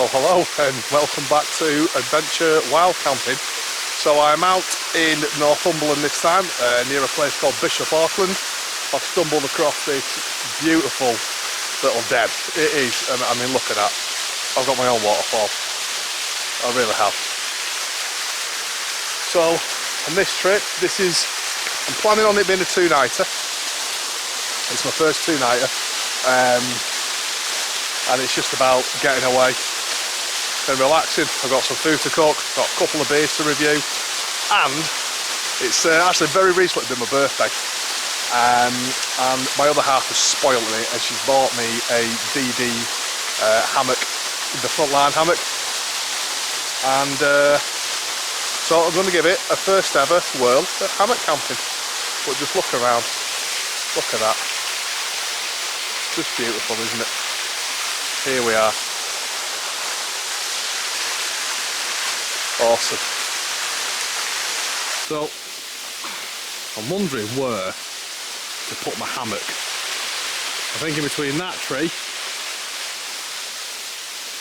Well, hello and welcome back to Adventure Wild Camping. So I'm out in Northumberland this time, near a place called Bishop Auckland. I've stumbled across this beautiful little den. It is, and I mean, look at that. I've got my own waterfall. I really have. So on this trip, I'm planning on it being a two-nighter. It's my first two-nighter, and it's just about getting away and relaxing. I've got some food to cook, got a couple of beers to review, and it's actually very recently been my birthday, and my other half has spoiled me and she's bought me a DD hammock, the frontline hammock, and so I'm going to give it a first ever whirl at hammock camping. But just look around, look at that, just beautiful, isn't it? Here we are. Awesome. So I'm wondering where to put my hammock. I'm thinking between that tree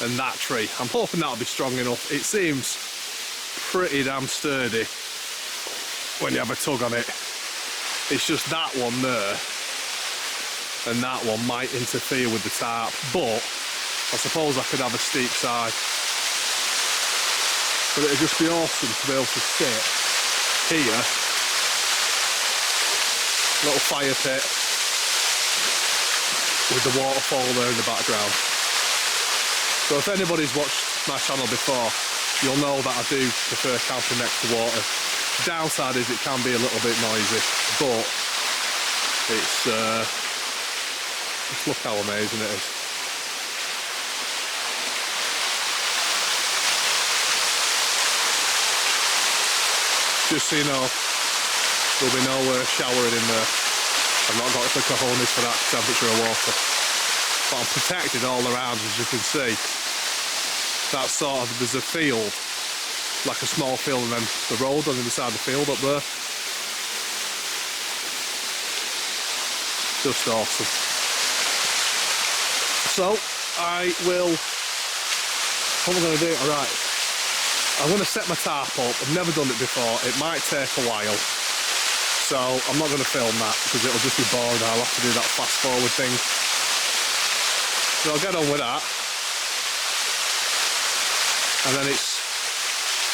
and that tree. I'm hoping that'll be strong enough. It seems pretty damn sturdy when you have a tug on it. It's just that one there and that one might interfere with the tarp, but I suppose I could have a steep side. But it'd just be awesome to be able to sit here, little fire pit with the waterfall there in the background. So if anybody's watched my channel before, you'll know that I do prefer camping next to water. The downside is it can be a little bit noisy, but it's just look how amazing it is. Just so you know, there'll be no showering in there. I've not got the cojones for that temperature of water. But I'm protected all around, as you can see. That's sort of, there's a field, like a small field, and then the road on the other side of the field up there. Just awesome. So, what am I going to do? Alright. I'm going to set my tarp up. I've never done it before. It might take a while. So I'm not going to film that because it'll just be boring. I'll have to do that fast forward thing. So I'll get on with that. And then it's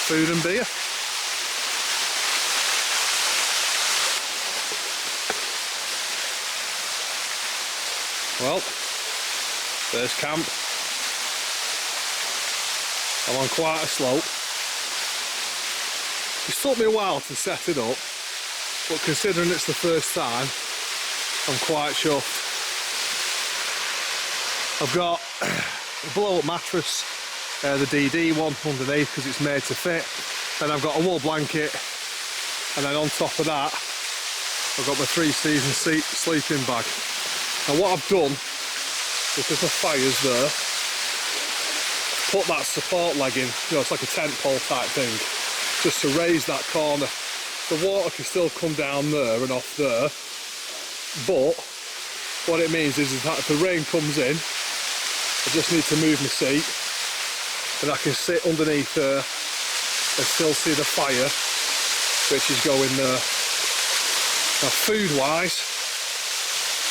food and beer. Well, there's camp. I'm on quite a slope. It took me a while to set it up, but considering it's the first time, I'm quite chuffed. I've got a blow-up mattress, the DD one underneath because it's made to fit. Then I've got a wool blanket, and then on top of that, I've got my 3-season sleeping bag. And what I've done, because the fire's there, put that support leg in, it's like a tent pole type thing, just to raise that corner. The water can still come down there and off there, but what it means is that if the rain comes in, I just need to move my seat and I can sit underneath there and still see the fire which is going there. Now food wise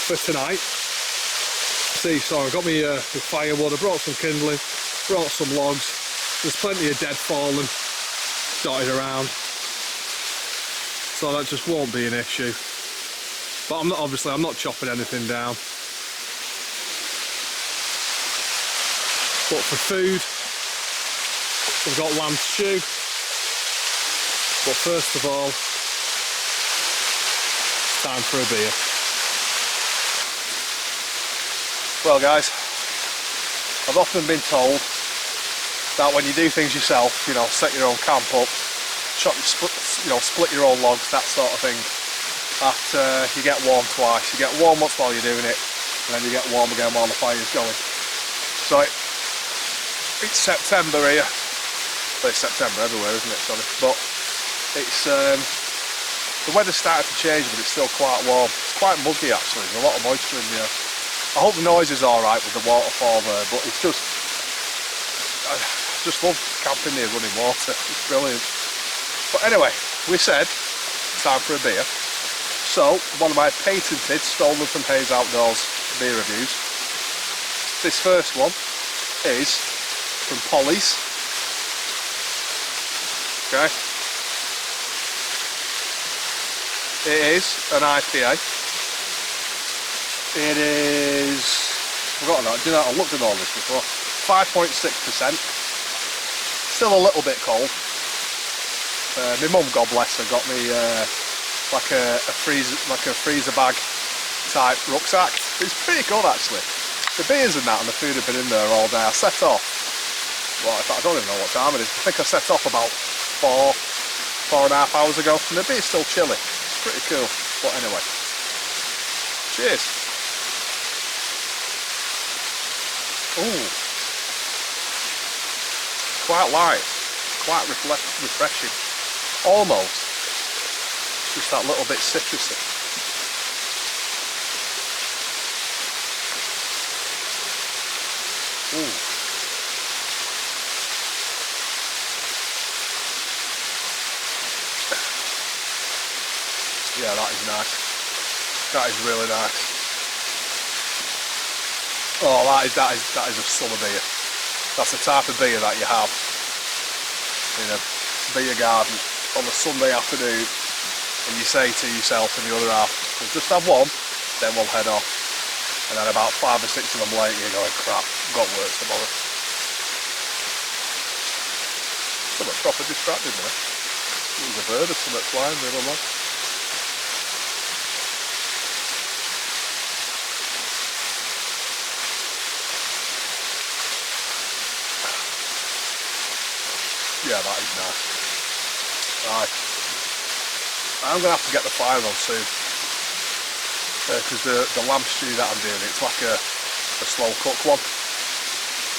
for tonight, so I got me firewood, I brought some kindling, brought some logs, there's plenty of dead fallen dotted around, so that just won't be an issue. But I'm not chopping anything down. But for food, we've got lamb stew. But first of all, it's time for a beer. Well guys, I've often been told that when you do things yourself, set your own camp up, split your own logs, that sort of thing, that you get warm twice. You get warm once while you're doing it, and then you get warm again while the fire's going. So it's September here. Well, it's September everywhere, isn't it? Sorry, but it's the weather's started to change, but it's still quite warm. It's quite muggy actually. There's a lot of moisture in the air. I hope the noise is alright with the waterfall there, but it's just I just love camping near running water. It's brilliant. But anyway, we said time for a beer. So one of my patented stolen from Hayes Outdoors beer reviews. This first one is from Polly's. Okay. It is an IPA. It is, I've forgotten that, do you know, I looked at all this before. 5.6%. Still a little bit cold. My mum, God bless her, got me like a freezer bag type rucksack. It's pretty good actually. The beers and that and the food have been in there all day. I set off, well, I don't even know what time it is. I think I set off about 4.5 hours ago, and the beer's still chilly. It's pretty cool. But anyway, cheers. Ooh, quite light, quite refreshing. Almost just that little bit citrusy. Ooh. Yeah, that is nice. That is really nice. Oh, that is a summer beer. That's the type of beer that you have in a beer garden on a Sunday afternoon, and you say to yourself and the other half, we'll just have one, then we'll head off. And then about 5 or 6 of them later, you're going, crap, I've got work tomorrow. Something proper distracted me. It was a bird or something flying the other way. Yeah, that is nice. Right. I'm going to have to get the fire on soon. Because the lamb stew that I'm doing, it's like a slow cook one.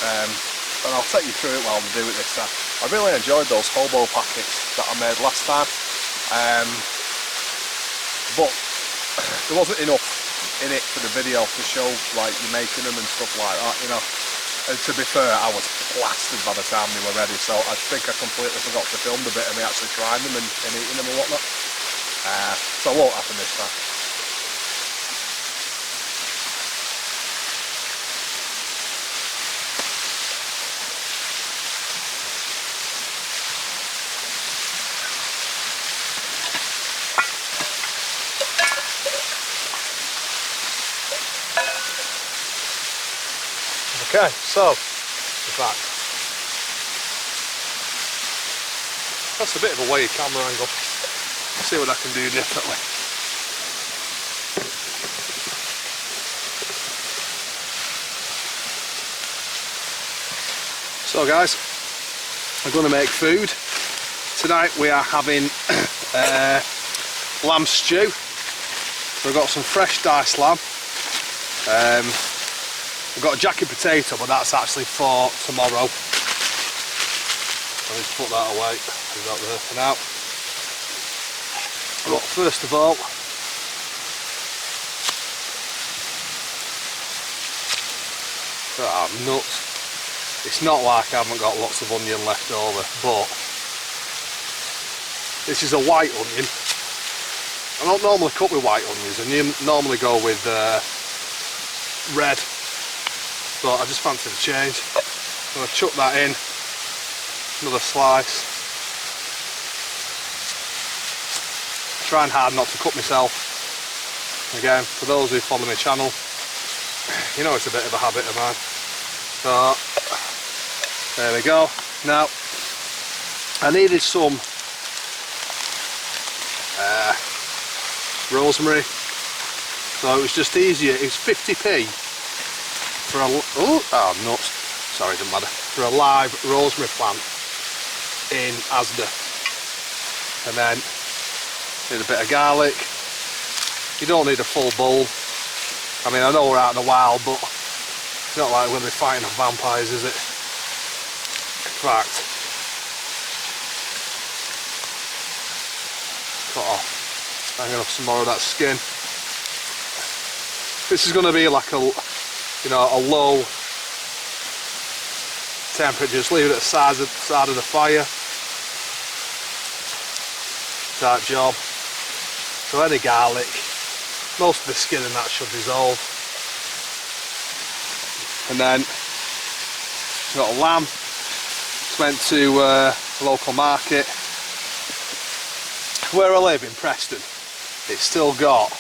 And I'll take you through it while I do it this time. I really enjoyed those hobo packets that I made last time. But there wasn't enough in it for the video to show like you making them and stuff like that, you know. And to be fair, I was plastered by the time they were ready, so I think I completely forgot to film the bit of me actually trying them and eating them and whatnot. So it won't happen this time. Okay, so, in fact, that's a bit of a weird camera angle. Let's see what I can do differently. So guys, I'm going to make food. Tonight we are having lamb stew. So I've got some fresh diced lamb. I've got a jacket potato, but that's actually for tomorrow. I'll just put that away. Leave that there for now. But first of all, nuts. It's not like I haven't got lots of onion left over, but this is a white onion. I don't normally cook with white onions, and you normally go with red. But I just fancy the change. I'm going to chuck that in, another slice. Trying hard not to cut myself. Again, for those who follow my channel, you know it's a bit of a habit of mine. So, there we go. Now, I needed some rosemary, so it was just easier. It's 50p. For a nuts. Sorry, doesn't matter. For a live rosemary plant in Asda, and then need a bit of garlic. You don't need a full bowl. I mean, I know we're out in the wild, but it's not like we're going to be fighting off vampires, is it? In fact, cut off, hanging off some more of that skin. This is going to be like a, you know, a low temperature, just leave it at the side of the fire. Type job. So any garlic, most of the skin and that should dissolve. And then got a lamb. It's went to a local market. Where I live in Preston, it's still got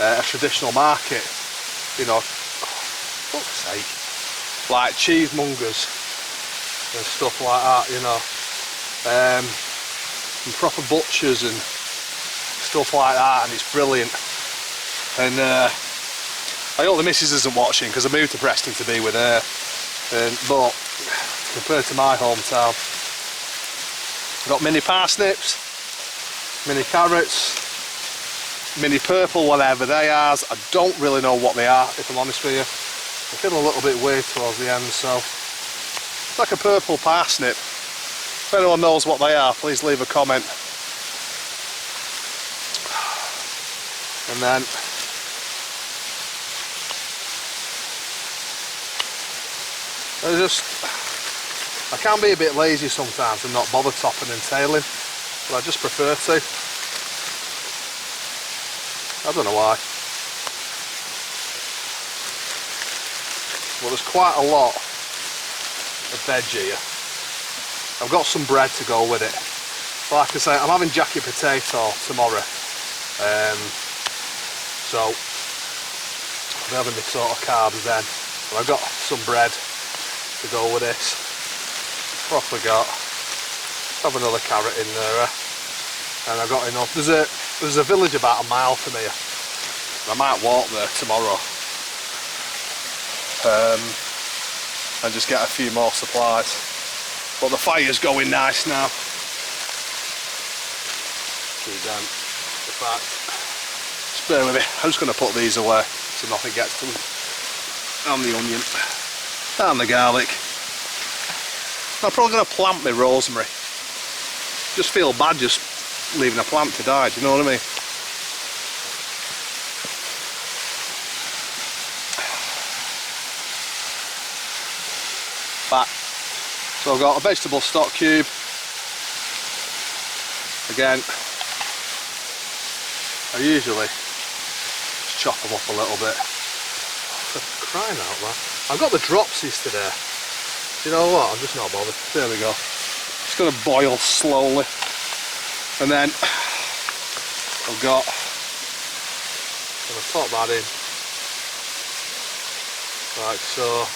a traditional market, you know, fuck's sake, like cheesemongers and stuff like that, you know, and proper butchers and stuff like that, and it's brilliant. And I hope the missus isn't watching because I moved to Preston to be with her, but compared to my hometown, I've got mini parsnips, mini carrots, mini purple, whatever they are. I don't really know what they are, if I'm honest with you. I feel a little bit weird towards the end, so it's like a purple parsnip. If anyone knows what they are, please leave a comment. And then I can be a bit lazy sometimes and not bother topping and tailing, but I just prefer to. I don't know why. Well, there's quite a lot of veg here. I've got some bread to go with it. Like I say, I'm having jacket potato tomorrow. So I'll be having my sort of carbs then. But I've got some bread to go with this. What have we got? Have another carrot in there, and I've got enough. There's a village about a mile from here. I might walk there tomorrow, and just get a few more supplies. But the fire's going nice now. In fact, just bear with me. I'm just going to put these away so nothing gets to them. And the onion, and the garlic. I'm probably going to plant my rosemary. Just feel bad just leaving a plant to die, do you know what I mean? But, so I've got a vegetable stock cube. Again, I usually just chop them up a little bit. For crying out loud. I've got the dropsies today. You know what, I'm just not bothered. There we go. It's going to boil slowly. And then I've got, I'm going to pop that in. Like so.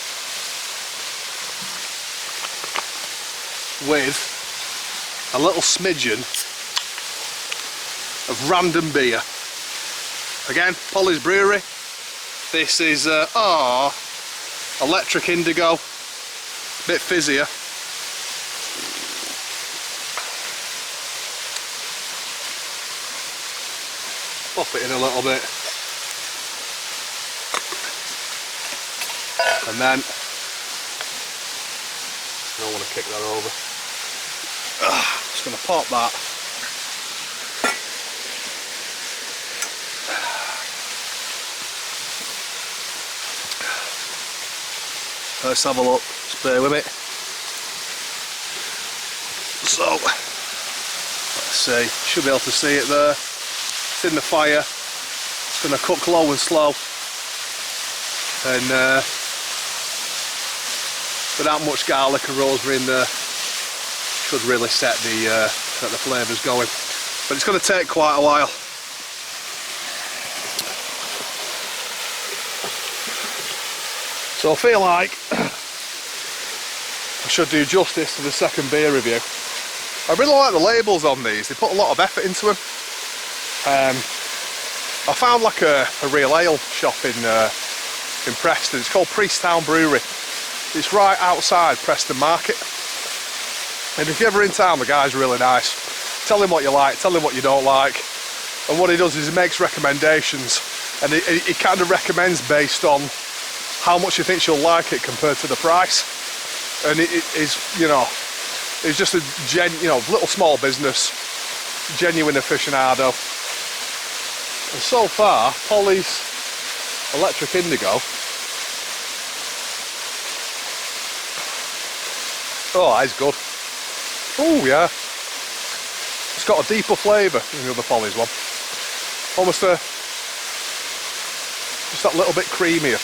With a little smidgen of random beer. Again, Polly's Brewery. This is Electric Indigo. Bit fizzier. Pop it in a little bit. And then I don't want to kick that over. Just going to pop that. Let's have a look. Just bear with it. So, let's see. Should be able to see it there. It's in the fire. It's going to cook low and slow. And without much garlic and rosemary in there, should really set the flavours going. But it's going to take quite a while. So I feel like I should do justice to the second beer review. I really like the labels on these. They put a lot of effort into them. I found like a real ale shop in Preston. It's called Priesttown Brewery. It's right outside Preston Market. And if you're ever in town, the guy's really nice. Tell him what you like, tell him what you don't like. And what he does is he makes recommendations. And he kind of recommends based on how much he thinks you'll like it compared to the price. And it is, you know, it's just a little small business, genuine aficionado. And so far, Polly's Electric Indigo Oh, that is good. Oh yeah. It's got a deeper flavour than the other Polly's one. Almost just that little bit creamier.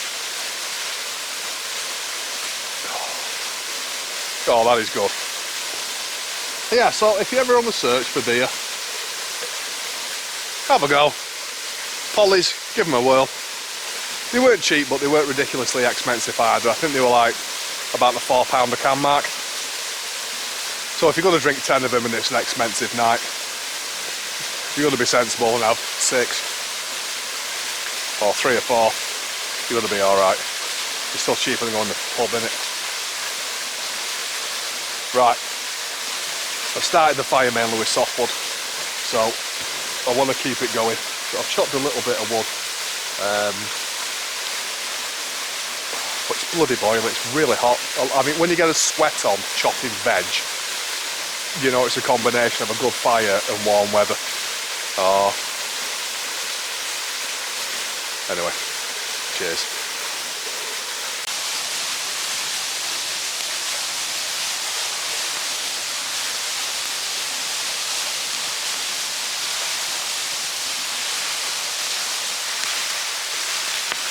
Oh, that is good. Yeah, so if you're ever on the search for beer, have a go. Polly's, give them a whirl. They weren't cheap, but they weren't ridiculously expensive either. I think they were like about the £4 a can mark. So if you're going to drink 10 of them and it's an expensive night, you're going to be sensible and have 6 or 3 or 4. You're going to be alright. It's still cheaper than going to the pub, innit? Right. I've started the fire mainly with softwood, so I want to keep it going. So I've chopped a little bit of wood. But it's bloody boiling, it's really hot. I mean, when you get a sweat on chopping veg, you know it's a combination of a good fire and warm weather. Oh. Anyway, cheers.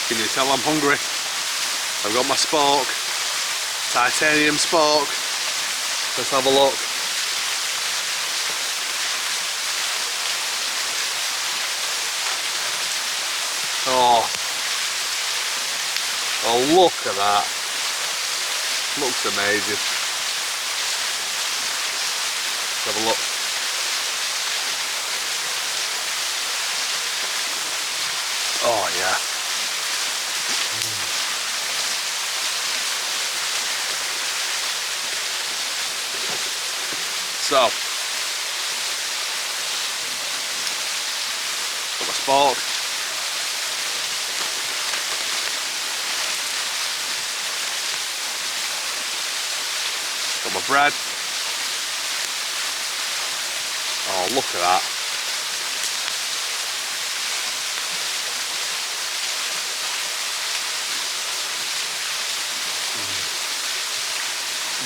Can you tell I'm hungry? I've got my spork, titanium spork. Let's have a look. Oh, look at that. Looks amazing. Let's have a look. Oh yeah. So, got my spork. Got my bread. Oh, look at that.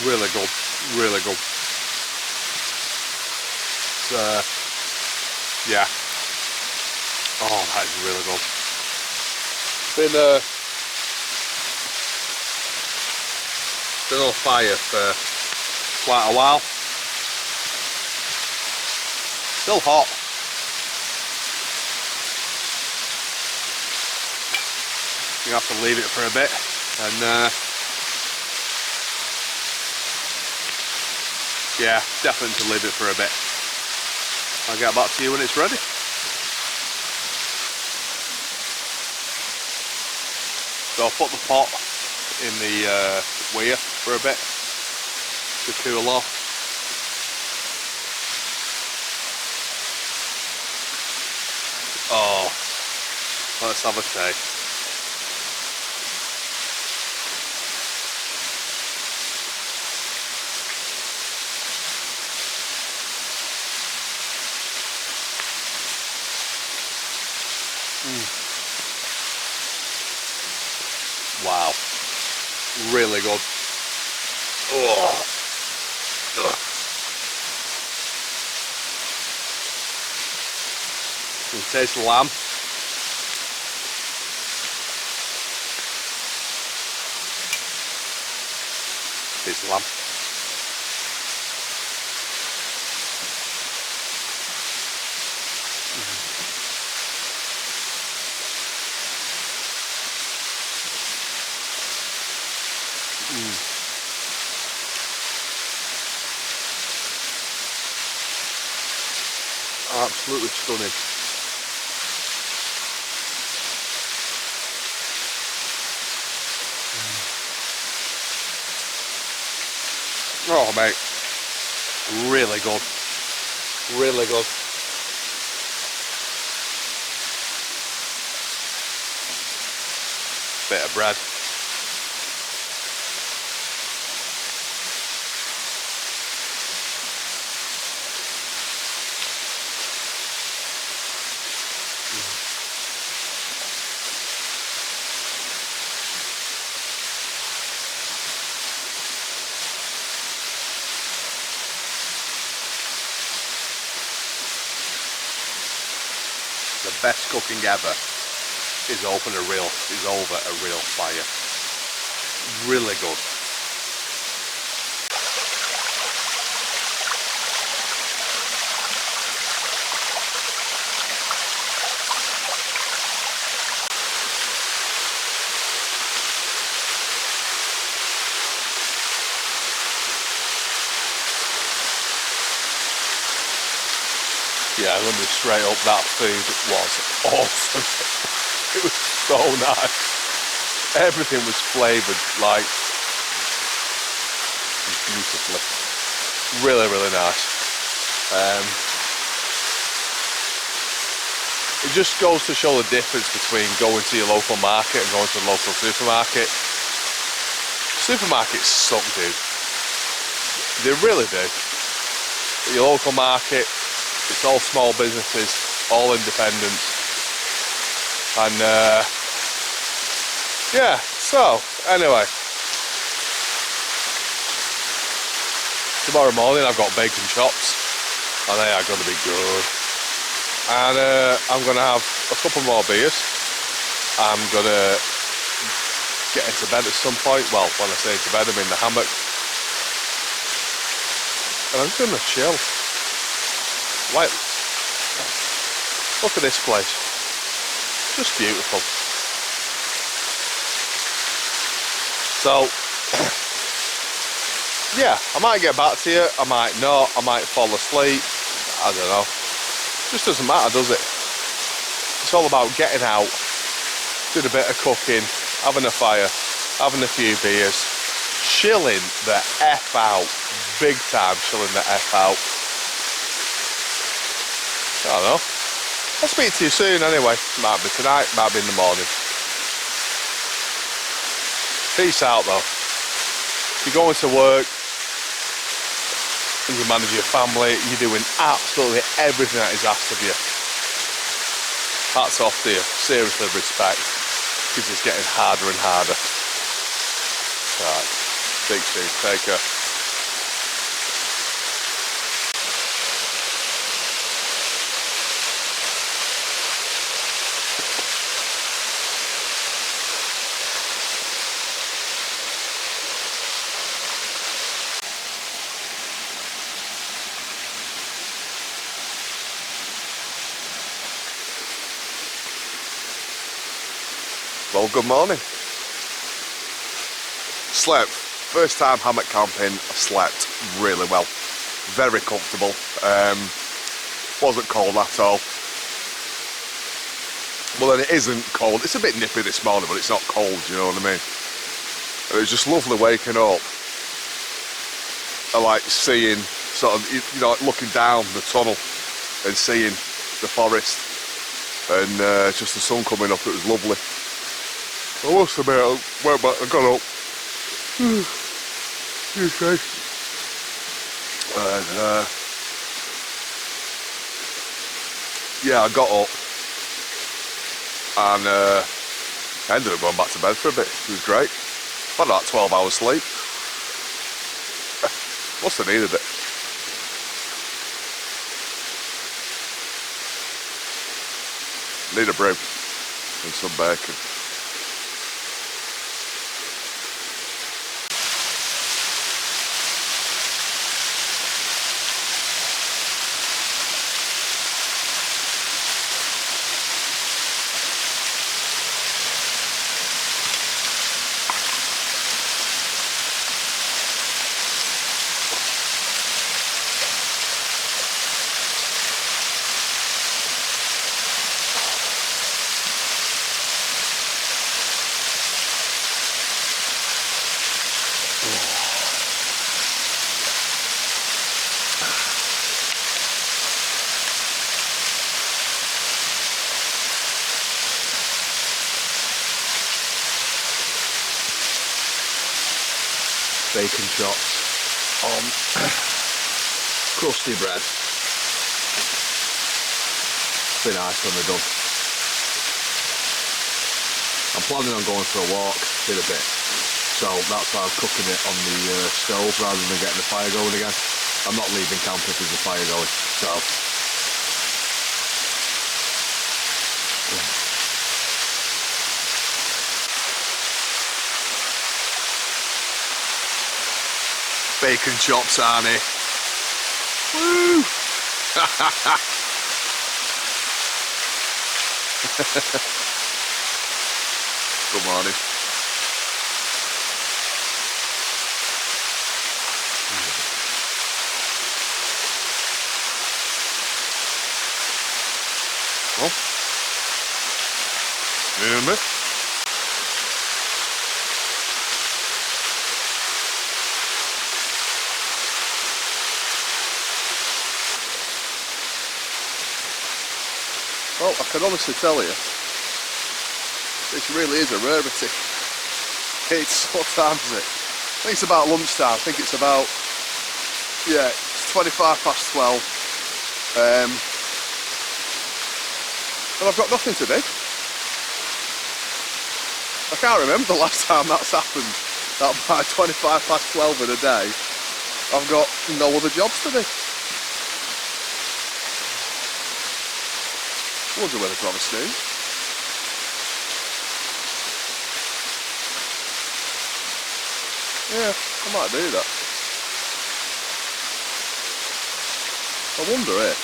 Really good, really good. Yeah. Oh, that is really good. Been on fire for quite a while. Still hot. You have to leave it for a bit, and yeah, definitely to leave it for a bit. I'll get back to you when it's ready. So I'll put the pot in the weir for a bit to cool off. Oh, let's have a taste. Wow, really good. Oh. You can taste the lamb. Taste the lamb. Absolutely stunning. Oh mate, really good, really good. Bit of bread. best cooking ever is over a real fire. Really good. Yeah, I'm going to be straight up, that food was awesome. It was so nice. Everything was flavoured like beautifully. Really, really nice. It just goes to show the difference between going to your local market and going to a local supermarket. Supermarkets suck, dude. They really do. But your local market, it's all small businesses, all independents. And yeah, so anyway. Tomorrow morning I've got bacon chops and they are going to be good. And I'm going to have a couple more beers. I'm going to get into bed at some point. Well, when I say into bed, I'm in the hammock. And I'm just going to chill. Like, look at this place. Just beautiful. So, yeah, I might get back to you, I might not, I might fall asleep, I don't know. Just doesn't matter, does it? It's all about getting out, doing a bit of cooking, having a fire, having a few beers, chilling the F out, big time chilling the F out. I don't know. I'll speak to you soon anyway. Might be tonight, might be in the morning. Peace out though. If you're going to work, and you manage your family, you're doing absolutely everything that is asked of you. Hats off to you. Seriously, respect. Because it's getting harder and harder. Right. Speak soon. Take care. Well, good morning. Slept. First time hammock camping, I slept really well. Very comfortable. Wasn't cold at all. Well, then it isn't cold. It's a bit nippy this morning, but it's not cold, you know what I mean? It was just lovely waking up. I like seeing, sort of, you know, like looking down the tunnel and seeing the forest. And just the sun coming up, it was lovely. I must admit, I went back, I got up. Okay. And yeah, I got up and I ended up going back to bed for a bit. It was great. I had about 12 hours sleep. Must have needed it. Need a brew and some bacon. Bacon chops on crusty bread. Be nice when they're done. I'm planning on going for a walk in a bit, so that's why I'm cooking it on the stove rather than getting the fire going again. I'm not leaving camp if there's a fire going, so bacon chops, Arnie. Woo! Good morning. Well, hear me? Well, I can honestly tell you, this really is a rarity. It's, what time is it? I think it's about lunchtime. I think it's about, yeah, it's 12:25. And I've got nothing to do. I can't remember the last time that's happened. That by 12:25 in a day, I've got no other jobs to do. Wonder whether to have a snooze. Yeah, I might do that. I wonder if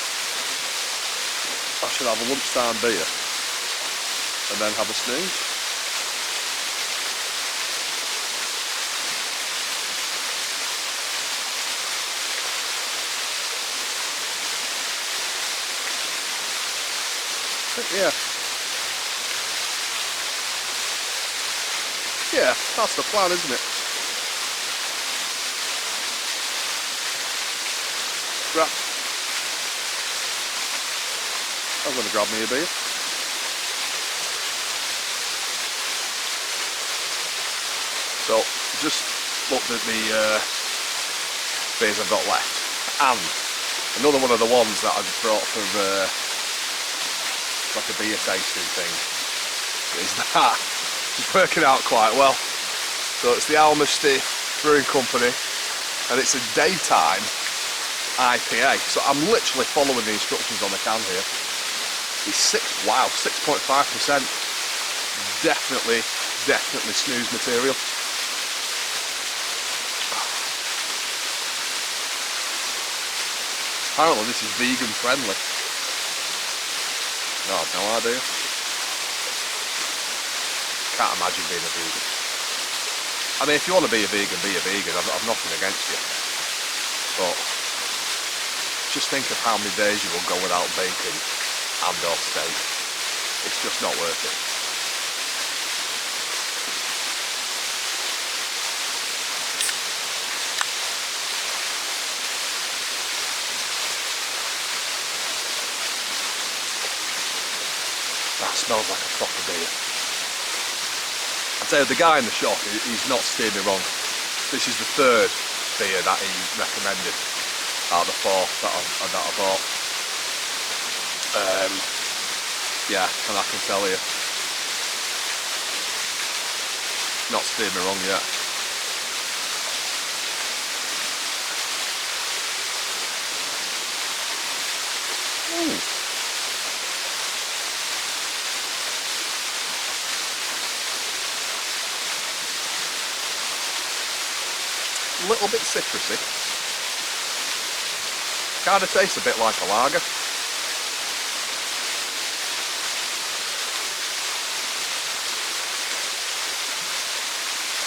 I should have a lunchtime beer and then have a snooze. Yeah. Yeah, that's the plan, isn't it? Right. I'm going to grab me a beer. So, just looked at the beers I've got left. And another one of the ones that I've brought for like a beer tasting thing is that. It's working out quite well. So it's the Humberside Brewing Company and it's a daytime IPA. So I'm literally following the instructions on the can here. It's 6.5%. Definitely snooze material. Apparently this is vegan friendly. No, I have no idea. Can't imagine being a vegan. I mean, if you want to be a vegan, be a vegan. I've nothing against you. But just think of how many days you will go without bacon and or steak. It's just not worth it. That smells like a proper beer. I tell you, the guy in the shop, he's not steered me wrong. This is the third beer that he recommended out of the four that I bought. Yeah, and I can tell you, not steered me wrong yet. Ooh. A little bit citrusy. Kind of tastes a bit like a lager.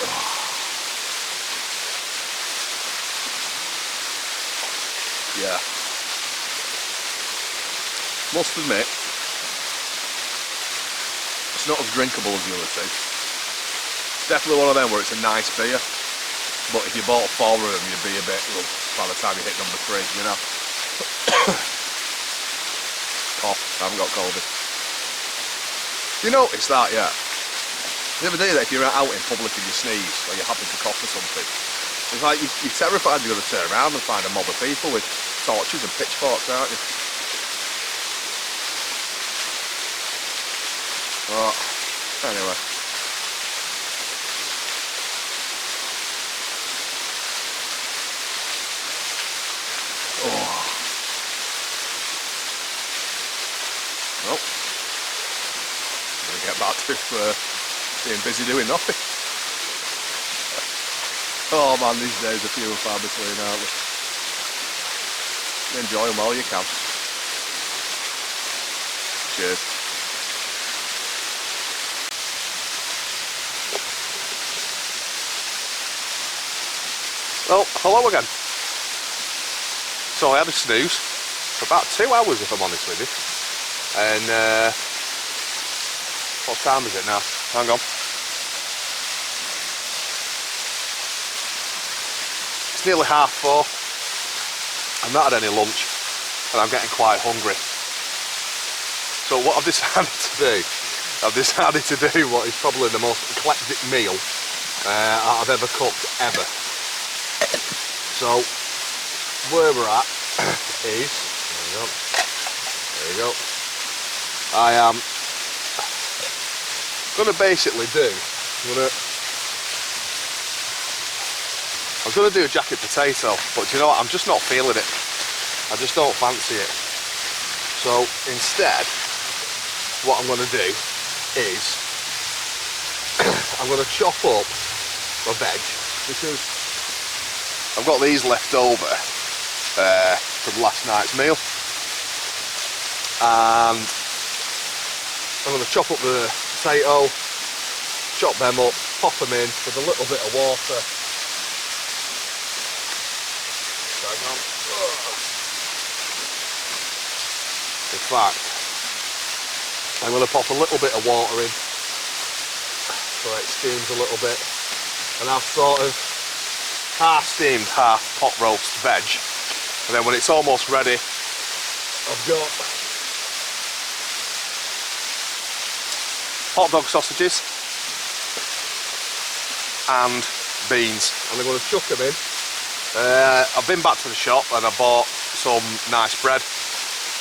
Oh. Yeah. Must admit, it's not as drinkable as the other two. It's definitely one of them where it's a nice beer. But if you bought 4 of them, you'd be a bit well, by the time you hit number 3, you know. Cough, I haven't got COVID. You notice that, yeah? You ever do that if you're out in public and you sneeze, or you happen to cough or something? It's like you're terrified you're going to turn around and find a mob of people with torches and pitchforks, aren't you? Oh, anyway. Oh. Well, I'm going to get back to being busy doing nothing. Oh man, these days are few and far between, aren't they? Enjoy them while you can. Cheers. Well, hello again. So I had a snooze for about 2 hours, if I'm honest with you. And what time is it now? Hang on. It's nearly 4:30. I've not had any lunch and I'm getting quite hungry. So what I've decided to do what is probably the most eclectic meal I've ever cooked, ever. So where we're at is, there you go. I am going to basically do, I was going to do a jacket potato, but do you know what, I'm just not feeling it. I just don't fancy it. So instead, what I'm going to do is, I'm going to chop up my veg, because I've got these left over from last night's meal. And I'm going to chop up the potato, chop them up, pop them in with a little bit of water. In fact, I'm going to pop a little bit of water in so it steams a little bit, and I've sort of half steamed, half pot roast veg, and then when it's almost ready, I've got hot dog sausages and beans, and I'm going to chuck them in. I've been back to the shop and I bought some nice bread.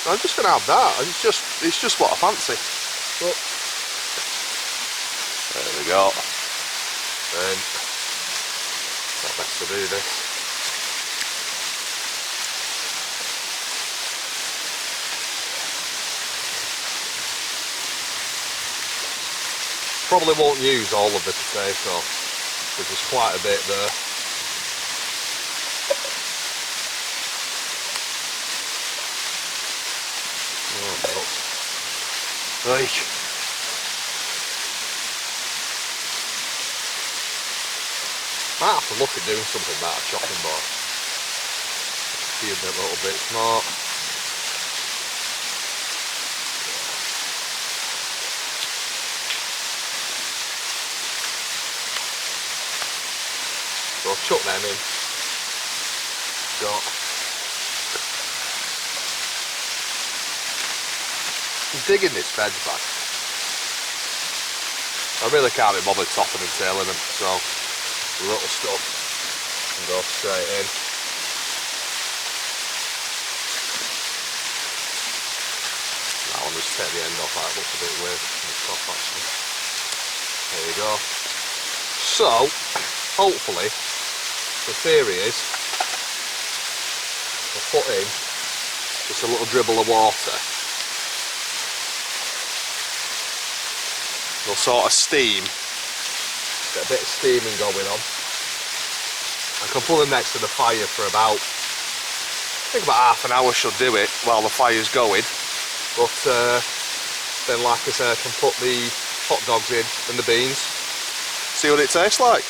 I'm just going to have that. It's just what I fancy. But there we go. And not best to do this. Probably won't use all of the potato because there's quite a bit there. Right. Might have to look at doing something about a chopping board. Be a little bit smart. So I'll chuck them in. Got. I'm digging this veg bag. I really can't be bothered topping and tailing them, so the little stuff can go straight in. I'll just take the end off, that looks a bit weird in the top actually. There you go. So, hopefully, the theory is, I'll put in just a little dribble of water. They'll sort of steam, get a bit of steaming going on. I can put them next to the fire for about, I think about half an hour should do it while the fire's going. But then like I said, I can put the hot dogs in and the beans, see what it tastes like.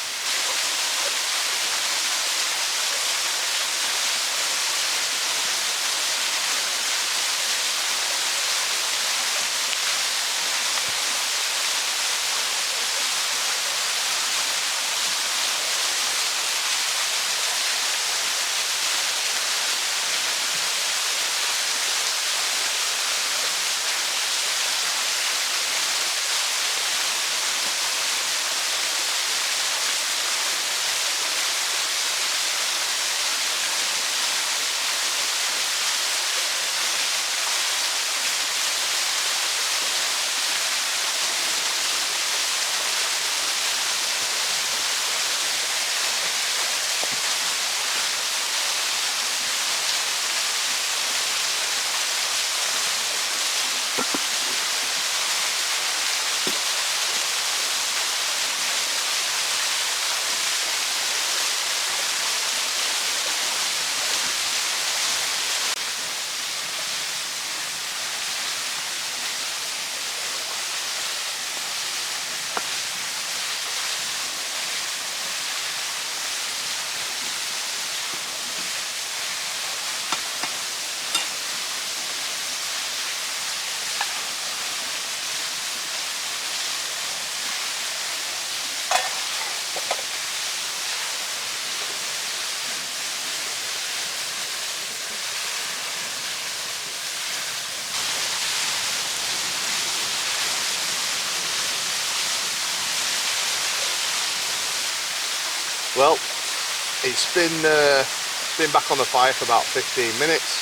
Well, it's been back on the fire for about 15 minutes.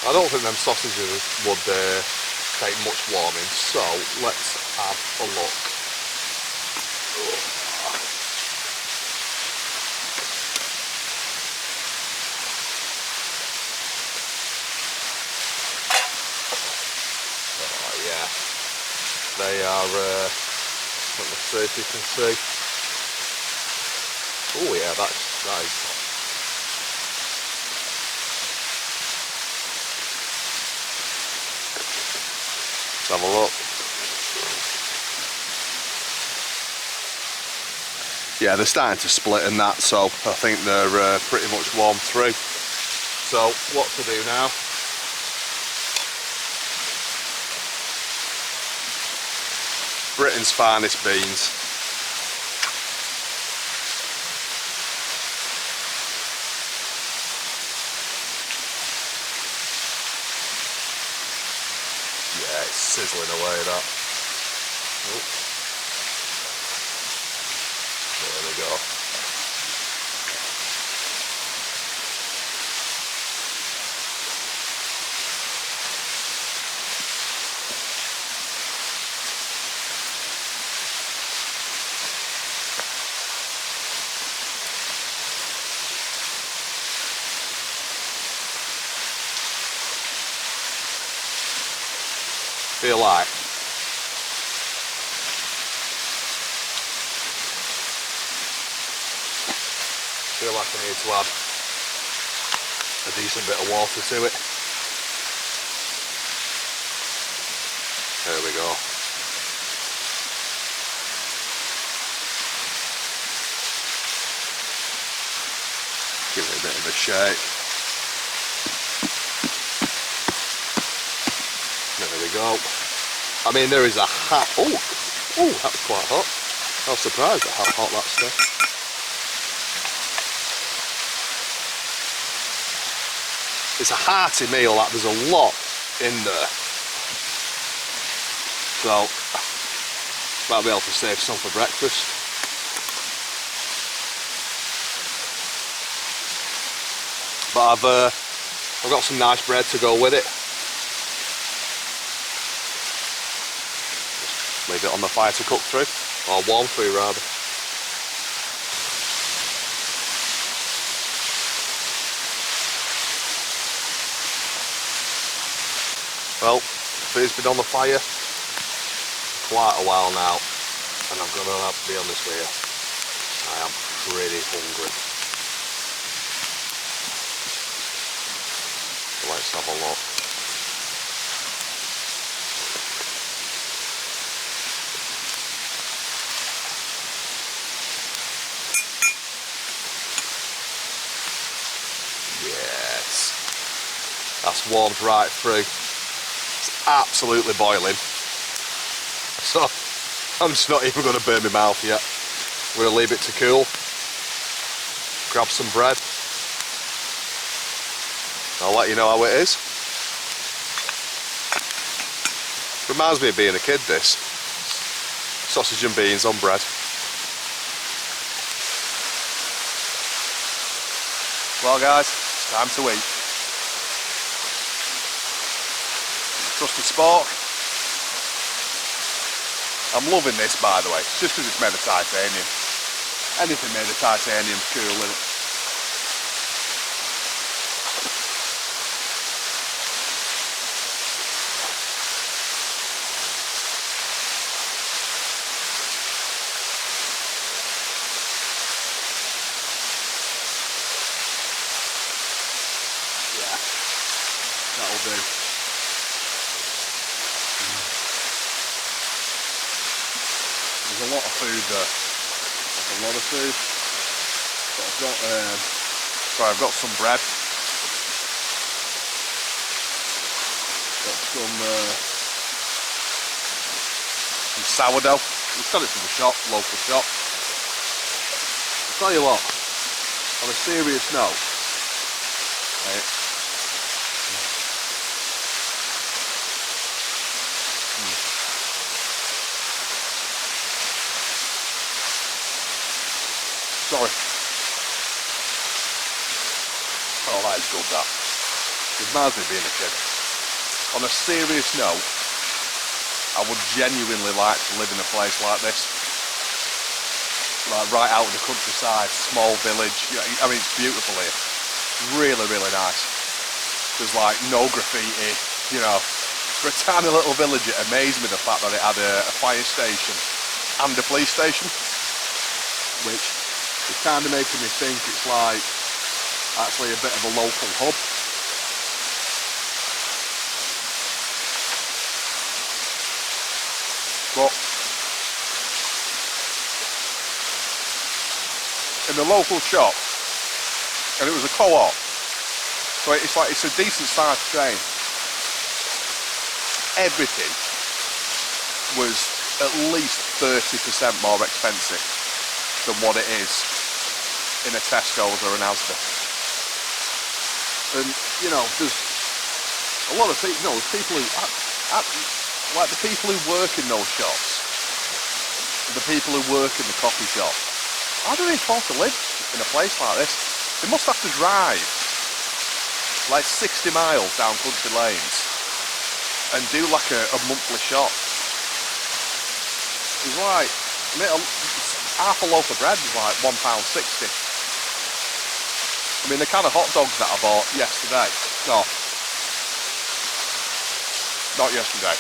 I don't think them sausages would take much warming, so let's have a look. Oh yeah, they are, let me see if you can see. Oh yeah, that is. Let's have a look. Yeah, they're starting to split and that, so I think they're pretty much warm through. So what to do now? Britain's finest beans. Yeah, it's sizzling away, that. Oh. There we go. Feel like I need to add a decent bit of water to it. There we go. Give it a bit of a shake. There we go. I mean, there is a hot. Oh, that was quite hot. I was surprised at how hot that stuff. It's a hearty meal, that there's a lot in there. So, might be able to save some for breakfast. But I've got some nice bread to go with it. Just leave it on the fire to cook through, or warm through rather. Well, food's been on the fire quite a while now, and I'm gonna have to be honest with you, I am pretty hungry. So let's have a look. Yes, that's warmed right through. Absolutely boiling, so I'm just not even going to burn my mouth yet. I'm going to leave it to cool, grab some bread, I'll let you know how it is. Reminds me of being a kid, this. Sausage and beans on bread. Well guys, it's time to eat. Trusty spork. I'm loving this, by the way, just because it's made of titanium. Anything made of titanium's cool, isn't it? Yeah, that'll do. There's a lot of food there. That's a lot of food. But I've got some bread. Got some sourdough. We've got it from the shop, local shop. I'll tell you what, on a serious note, right, Sorry. Oh, that is good, that. It reminds me of being a kid. On a serious note, I would genuinely like to live in a place like this. Like right out in the countryside, small village. You know, I mean, it's beautiful here. Really, really nice. There's like no graffiti, you know. For a tiny little village, it amazed me the fact that it had a fire station and a police station, which is kind of making me think it's like actually a bit of a local hub. But in the local shop, and it was a co-op, so it's a decent sized chain. Everything was at least 30% more expensive than what it is in a Tesco's or an Asda. And you know, there's a lot of people. You know, there's people who, like the people who work in those shops, the people who work in the coffee shop. How do they afford to live in a place like this? They must have to drive like 60 miles down country lanes and do like a monthly shop. It's like, half a loaf of bread is like £1.60. I mean, the kind of hot dogs that I bought yesterday, no, not yesterday,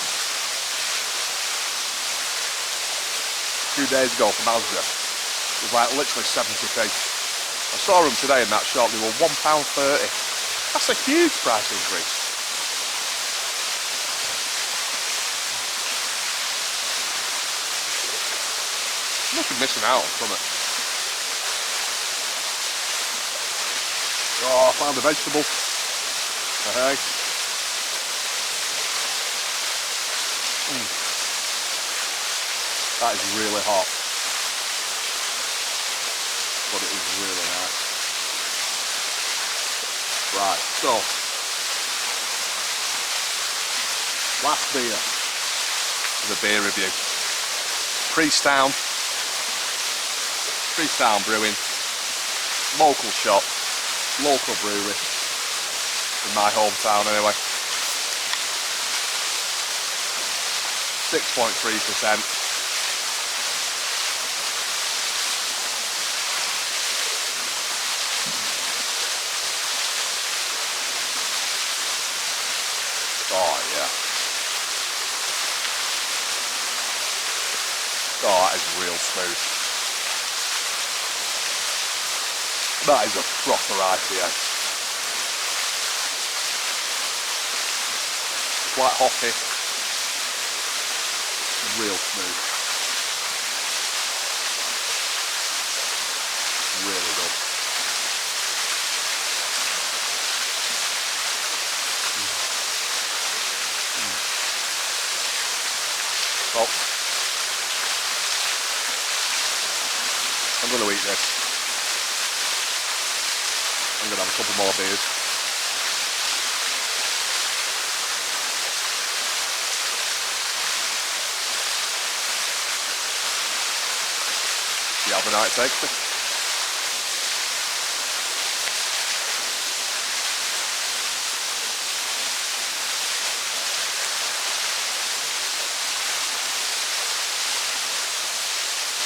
2 days ago from Asda, it was like literally 70p. I saw them today in that shop, they were £1.30. That's a huge price increase. You must be missing out on something. Oh, I found a vegetable. Hey. That is really hot. But it is really nice. Right, so last beer is a beer review. Priesttown Brewing, local shop, local brewery in my hometown anyway. 6.3%. Oh yeah. Oh, that is real smooth. That is a proper IPA. Quite hoppy. Real smooth. Really good. Oh. I'm going to eat this. I'm going to have a couple more beers. See how the night takes me.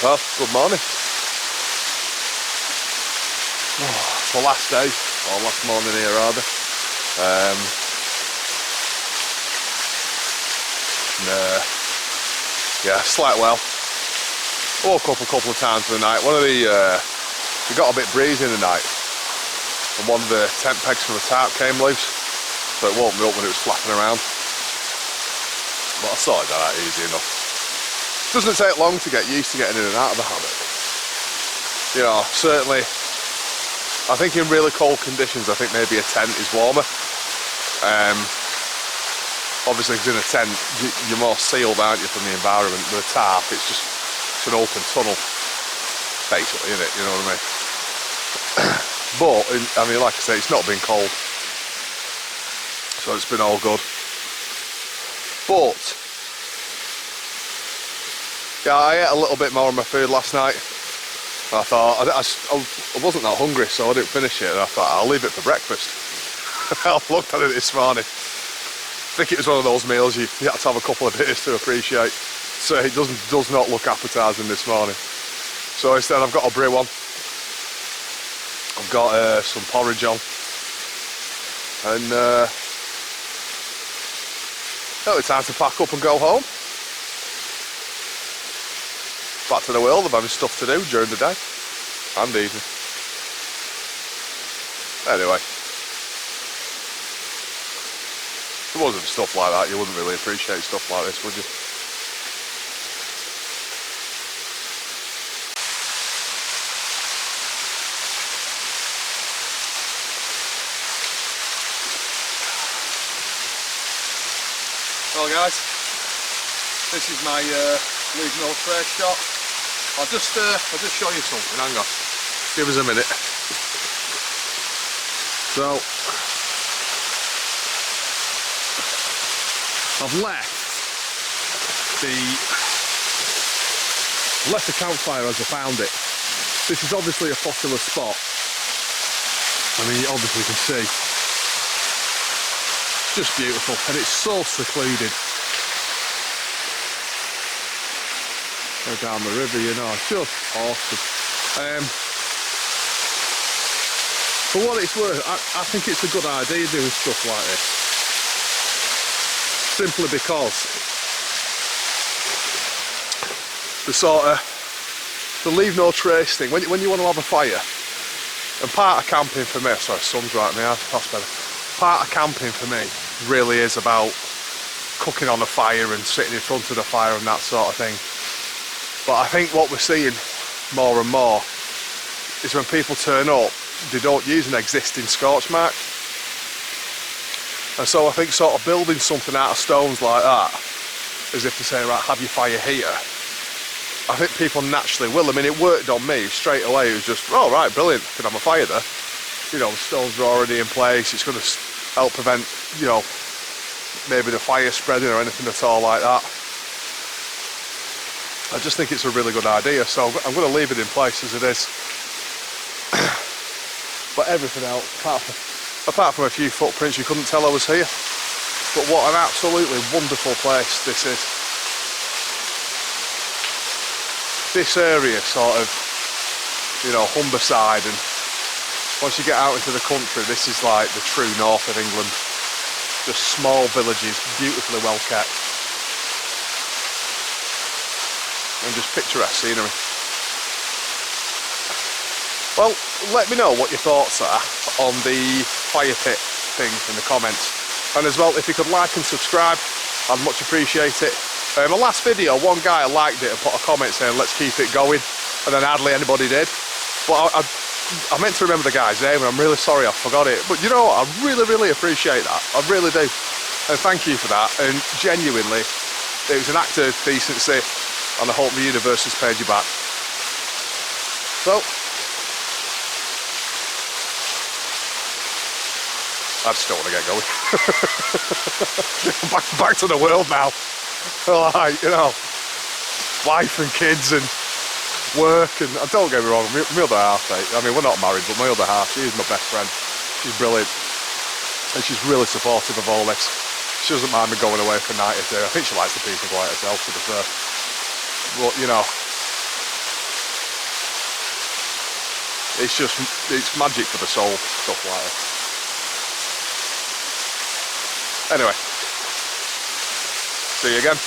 Well, good morning. It's the last day, or last morning here rather. Yeah, slight well. Woke up a couple of times for the night. We got a bit breezy in the night, and one of the tent pegs from the tarp came loose, so it woke me up when it was flapping around. But I sorted that out easy enough. Doesn't take long to get used to getting in and out of the hammock. You know, certainly, I think in really cold conditions, I think maybe a tent is warmer. Obviously, because in a tent, you're more sealed, aren't you, from the environment. With a tarp, it's an open tunnel, basically, isn't it? You know what I mean? But, I mean, like I say, it's not been cold. So it's been all good. But, yeah, I ate a little bit more of my food last night. I thought, I wasn't that hungry, so I didn't finish it, and I thought I'll leave it for breakfast. I looked at it this morning. I think it was one of those meals you have to have a couple of days to appreciate. So it does not look appetising this morning. So instead I've got a brew on. I've got some porridge on. And it's time to pack up and go home. Back to the world of having stuff to do during the day and evening. Anyway, if it wasn't stuff like that, you wouldn't really appreciate stuff like this, would you? Well guys, this is my leave no trace shot. I'll just show you something, hang on. Give us a minute. So, I've left the campfire as I found it. This is obviously a popular spot. I mean, you obviously can see. Just beautiful, and it's so secluded. Go down the river, you know, it's just awesome. For what it's worth, I think it's a good idea doing stuff like this. Simply because the leave no trace thing, when you want to have a fire, and part of camping for me, sorry, sun's right in my eye, that's better. Part of camping for me really is about cooking on a fire and sitting in front of the fire and that sort of thing. But I think what we're seeing more and more is when people turn up, they don't use an existing scorch mark. And so I think sort of building something out of stones like that, as if to say, right, have your fire here, I think people naturally will. I mean, it worked on me straight away. It was just, oh right, brilliant, can have a fire there. You know, the stones are already in place, it's going to help prevent, you know, maybe the fire spreading or anything at all like that. I just think it's a really good idea, so I'm going to leave it in place as it is. But everything else, apart from a few footprints, you couldn't tell I was here. But what an absolutely wonderful place this is. This area sort of, you know, Humberside, and once you get out into the country, this is like the true north of England. Just small villages, beautifully well kept. And just picturesque scenery. Well, let me know what your thoughts are on the fire pit thing in the comments. And as well, if you could like and subscribe, I'd much appreciate it. My last video, one guy liked it and put a comment saying, let's keep it going. And then hardly anybody did. But I meant to remember the guy's name, and I'm really sorry I forgot it. But you know what, I really, really appreciate that. I really do. And thank you for that. And genuinely, it was an act of decency, and I hope the universe has paid you back. So, I just don't want to get going. back to the world now. Like, you know, wife and kids and work, and don't get me wrong, my other half, I mean, we're not married, but my other half, she's my best friend. She's brilliant, and she's really supportive of all this. She doesn't mind me going away for a night or two. I think she likes the peace and quiet herself, to be fair. But, you know, it's magic for the soul, stuff like that. Anyway, see you again.